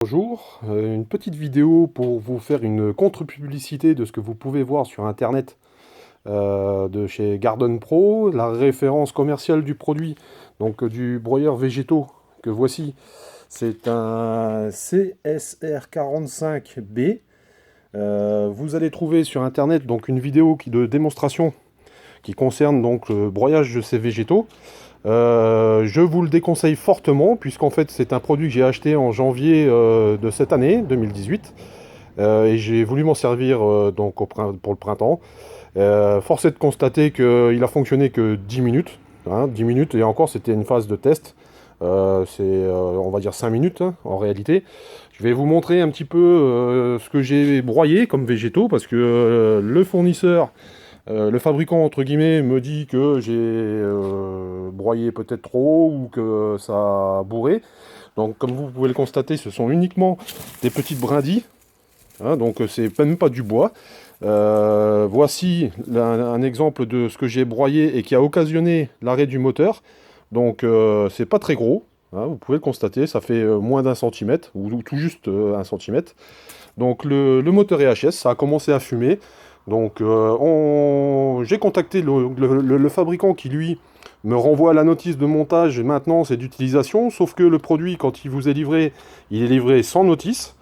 Bonjour, une petite vidéo pour vous faire une contre-publicité de ce que vous pouvez voir sur internet de chez Garden Pro. La référence commerciale du produit, donc du broyeur végétaux que voici, c'est un CSR45B. Vous allez trouver sur internet donc une vidéo de démonstration qui concerne donc le broyage de ces végétaux. Je vous le déconseille fortement, puisqu'en fait c'est un produit que j'ai acheté en janvier de cette année, 2018, et j'ai voulu m'en servir pour le printemps. Force est de constater qu'il a fonctionné que 10 minutes, 10 minutes, et encore c'était une phase de test. On va dire 5 minutes hein, en réalité. Je vais vous montrer un petit peu ce que j'ai broyé comme végétaux, parce que le fournisseur, le fabricant entre guillemets me dit que j'ai broyé peut-être trop ou que ça a bourré. Donc comme vous pouvez le constater, ce sont uniquement des petites brindilles, hein, donc c'est même pas du bois. Voici un exemple de ce que j'ai broyé et qui a occasionné l'arrêt du moteur. Donc c'est pas très gros, hein, vous pouvez le constater, ça fait moins d'un centimètre, ou tout juste 1 centimètre. Donc le moteur est HS, ça a commencé à fumer. Donc j'ai contacté le fabricant qui lui me renvoie la notice de montage et maintenance et d'utilisation, sauf que le produit quand il vous est livré, il est livré sans notice.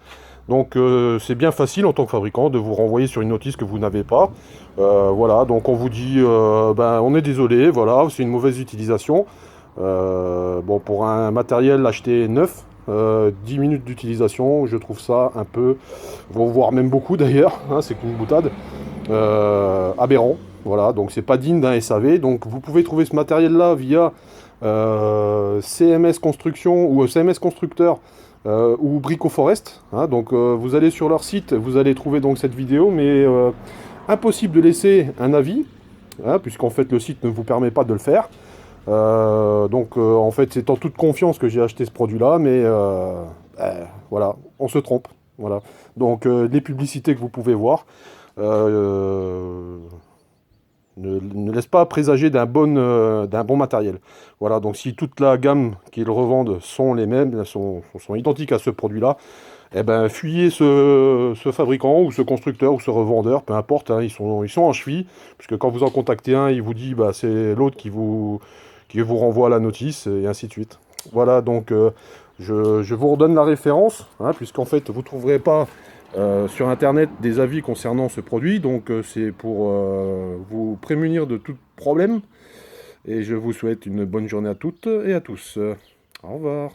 Donc c'est bien facile en tant que fabricant de vous renvoyer sur une notice que vous n'avez pas. Voilà, donc on vous dit ben, on est désolé, voilà, c'est une mauvaise utilisation. Bon, pour un matériel acheté neuf, 10 minutes d'utilisation, je trouve ça un peu, voire même beaucoup d'ailleurs, hein, c'est qu'une boutade, aberrant. Voilà, donc c'est pas digne d'un SAV. Donc vous pouvez trouver ce matériel-là via CMS Construction ou CMS Constructeur ou Bricoforest. Hein, donc vous allez sur leur site, vous allez trouver donc cette vidéo, mais impossible de laisser un avis, hein, puisqu'en fait le site ne vous permet pas de le faire. En fait c'est en toute confiance que j'ai acheté ce produit là, mais voilà, on se trompe. Voilà. Donc les publicités que vous pouvez voir ne laissent pas présager d'un bon matériel. Voilà, donc si toute la gamme qu'ils revendent sont les mêmes, sont identiques à ce produit là, eh ben fuyez ce fabricant ou ce constructeur ou ce revendeur, peu importe, hein, ils sont en cheville, puisque quand vous en contactez un, il vous dit bah, c'est l'autre qui vous renvoie la notice, et ainsi de suite. Voilà, donc je vous redonne la référence, hein, puisqu'en fait vous ne trouverez pas sur internet des avis concernant ce produit, donc c'est pour vous prémunir de tout problème, et je vous souhaite une bonne journée à toutes et à tous. Au revoir.